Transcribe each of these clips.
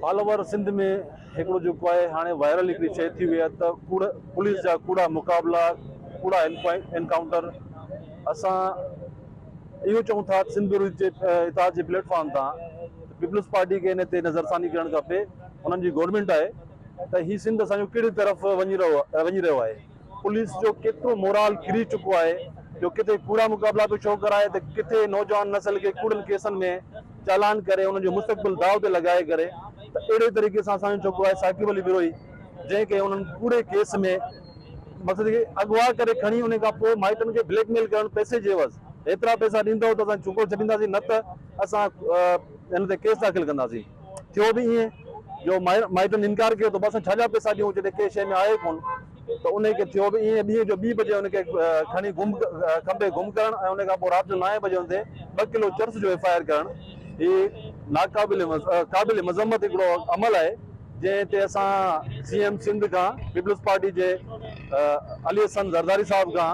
All over Sindh में हिकिड़ो जेको आहे हाणे वायरल हिकिड़ी शइ थी वई आहे त पुलिस जा कूड़ा मुक़ाबला, कूड़ा एनकाउंटर। असां इहो चऊं था सिंध ब्यूरो जे इताद जे प्लेटफॉर्म तां पीपल्स पार्टी खे इन ते नज़रसानी करणु खपे। उन्हनि जी गवर्नमेंट आहे त हीउ सिंध असांजो कहिड़ी तरफ़ वञी रहियो आहे। पुलिस जो केतिरो मोराल किरी चुको आहे जो किथे कूड़ा मुक़ाबला पियो छो कराए त किथे नौजवान नस्ल खे कूड़नि केसनि में चालान करे उन्हनि जो मुस्तक़बिल दाव ते लॻाए करे त अहिड़े तरीक़े सां असांजो चुको आहे साकिब अली बिरोही, जंहिंखे उन्हनि कूड़े केस में मक़सद खे अगवा करे खणी उन खां पोइ माइटनि खे ब्लैकमेल करणु पैसे जे एवज़ एतिरा पैसा ॾींदव त असां चुको छॾींदासीं, न त असां हिन ते केस दाख़िल कंदासीं। थियो बि ईअं जो माइटनि इनकार कयो त असां छा पैसा ॾियूं जॾहिं कंहिं शइ में आहे कोन, त उनखे थियो बि ईअं ॾींहं जो 2 बजे उनखे खणी खंभे गुम करणु ऐं उन खां पोइ राति जो 9 बजे हुन ते 2 किलो चर्स जो FIR करणु, हीअ क़ाबिल मज़म्मत हिकिड़ो अमल आहे जंहिं ते असां CM सिंध खां, पीपल्स पार्टी जे अली हसन ज़रदारी साहिब खां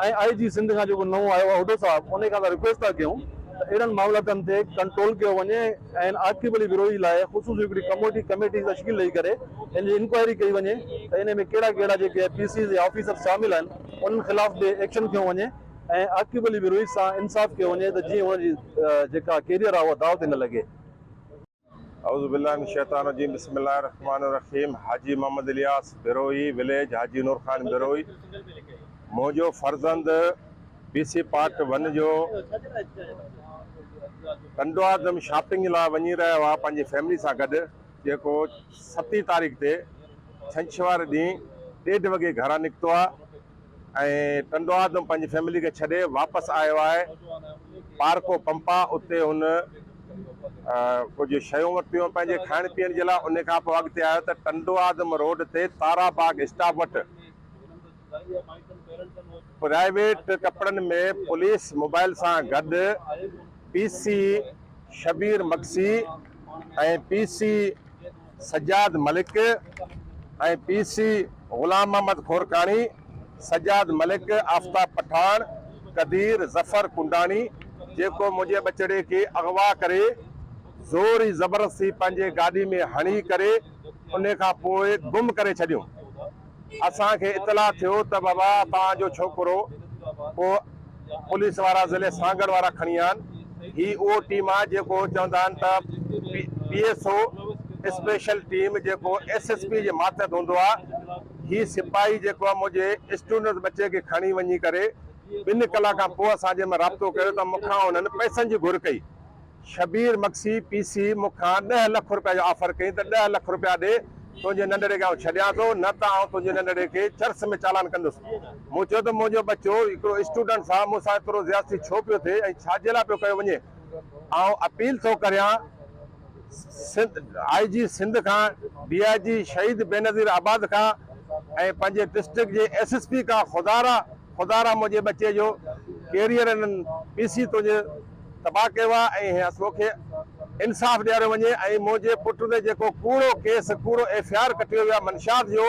ऐं IG सिंध खां जेको नओं आयो आहे हुदो साहिब, उन खां रिक्वेस्ट था कयूं त अहिड़नि मामलतनि ते कंट्रोल कयो वञे ऐं आकिब अली बिरोही लाइ ख़ुसूसी हिकिड़ी कमेटी तश्कील ॾेई करे इन जी इंक्वायरी कई वञे त इन में कहिड़ा कहिड़ा जेके PCs या ऑफिसर शामिल आहिनि उन्हनि ख़िलाफ़ बि एक्शन खयो वञे ऐं आकिब अली बिरोही सां इंसाफ़ कयो वञे त जीअं हुनजी जेका कैरियर आहे उहा दाव ते न लॻे। औज़ु बिल्लाहि मिन शैतानिर रजीम, बिस्मिल्लाहिर रहमानिर रहीम। हाजी मोहम्मद इलियास बिरोही, विलेज हाजी नूर खान बिरोही। मुंहिंजो फर्ज़ंद BC पार्ट 1 जो टंडवादम शॉपिंग लाइ वञी रहियो आहे पंहिंजी फैमिली सां गॾु, जेको 7 तारीख़ ते छंछरु ॾींहुं 1:30 वॻे घरां निकितो आहे ऐं टंडवादम पंहिंजी फैमिली खे छॾे वापसि आयो आहे। पार्को पंपा उते हुन कुझु शयूं वरितियूं पंहिंजे खाइण पीअण जे लाइ। उन खां पोइ अॻिते आयो त टंडवादम रोड ते ताराबाग स्टॉप वटि प्राइवेट कपिड़नि में पुलिस मोबाइल सां गॾु PC शबीर मक्सी ऐं PC सजाद मलिक ऐं PC ग़ुलाम मोहम्मद खोरकाणी, सजाद मलिक, आफ्ताब पठान, कदीर ज़फर कुंडानी, जेको मुंहिंजे बचड़े खे अगवा करे ज़ोर ज़बरदस्ती पंहिंजे गाॾी में हणी करे उन खां पोइ गुम करे छॾियो। असांखे इतला थियो त बाबा तव्हांजो छोकिरो, पोइ पुलिस वारा ज़िले सागर वारा खणी आहिनि। ही उहो टीम आहे जेको चवंदा आहिनि त PSO स्पेशल टीम जेको SSP जे मातहत हूंदो आहे। ही सिपाही जेको आहे मुंहिंजे स्टूडेंट बचे खे खणी वञी करे 2 कलाक खां पोइ असांजे में राब्तो कयो त मूंखां हुननि पैसनि जी घुर कई। शबीर मक्सी PC मूंखां 10 लख रुपया जो ऑफर कई त 10 लख रुपया ॾे, तुंहिंजे नंढड़े खे छॾियां थो, न त आउं तुंहिंजे नंढड़े खे चर्च में चालान कंदुसि। मूं चयो त मुंहिंजो बच्चो हिकिड़ो स्टूडेंट सां मूंसां एतिरो ज़्यादती छो पियो थिए ऐं छाजे लाइ पियो कयो वञे। आउं अपील थो करियां IG सिंध खां, DIG शहीद बेनज़ीर आबाद खां ऐं पंहिंजे डिस्ट्रिक्ट जे SSP खां, ख़ुदारा मुंहिंजे बच्चे जो कैरियर इन्हनि PC तुंहिंजे तबाह कयो आहे ऐं असांखे इंसाफ़ ॾियारियो वञे ऐं मुंहिंजे पुट ते जेको कूड़ो केस, कूड़ो FIR कटियो वियो आहे मंशात जो,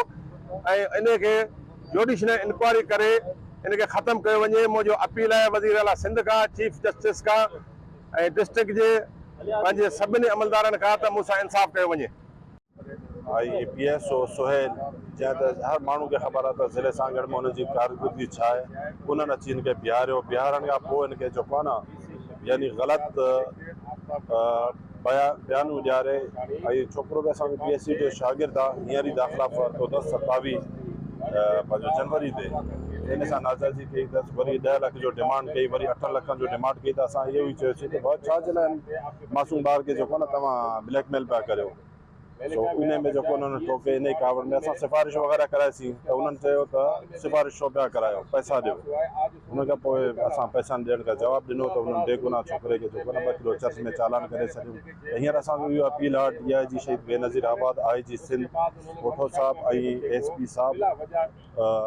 ऐं इनखे जुडिशल इंक्वायरी करे इनखे ख़तमु कयो वञे। मुंहिंजो अपील आहे वज़ीर आला सिंध खां, चीफ जस्टिस खां ऐं डिस्ट्रिक्ट जे पंहिंजे सभिनी अमलदारनि खां त मूंसां इंसाफ़ कयो वञे। IPSO सुहेल, जंहिं त हर माण्हू खे ख़बर आहे त ज़िले सागर में हुनजी कारकर्दगी छा आहे। उन्हनि अची हिनखे बीहारण खां पोइ हिनखे जेको आहे न यानी ग़लति बयानूं ॾियारे ऐं छोकिरो बि असांजो PSC जो शागिर्दु आहे, हींअर ई दाख़िला वरितो अथसि 27 पंहिंजो जनवरी ते। इन सां नाजाइज़ी कई अथसि, वरी 10 लख जो डिमांड कई, वरी 8 लखनि जो डिमांड कई। त असां इहो ई चयोसीं त भाउ छाजे लाइ मासूम ॿार खे जेको न तव्हां ब्लैकमेल पिया करियो। सो इन में जेको उन्होंने टोके इन कावड़ में असां सिफारिश वग़ैरह कराईसीं त उन्हनि चयो त सिफारिश छो पिया करायो, पैसा ॾियो। उन खां पोइ असां पैसा ॾियण का जवाबु ॾिनो त उन्हनि बेगुनाह छोकिरे खे जेको न 2 किलो चर्च में चालान करे छॾियो। त हींअर असांजो इहो अपील आहे DIG शहीद बेनज़ीर आबाद, IG सिंध कोठो साहिबु ऐं SP साहिबु,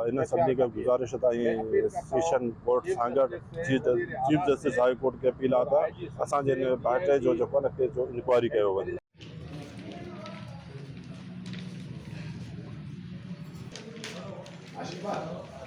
इन सभिनी खे गुज़ारिश त ऐं सेशन कोर्ट सागर चीफ जस्टिस हाई कोर्ट खे अपील आहे त असांजे हिन भाइटे जो जेको न केस जो इंक्वायरी कयो वञे। Acho que vai.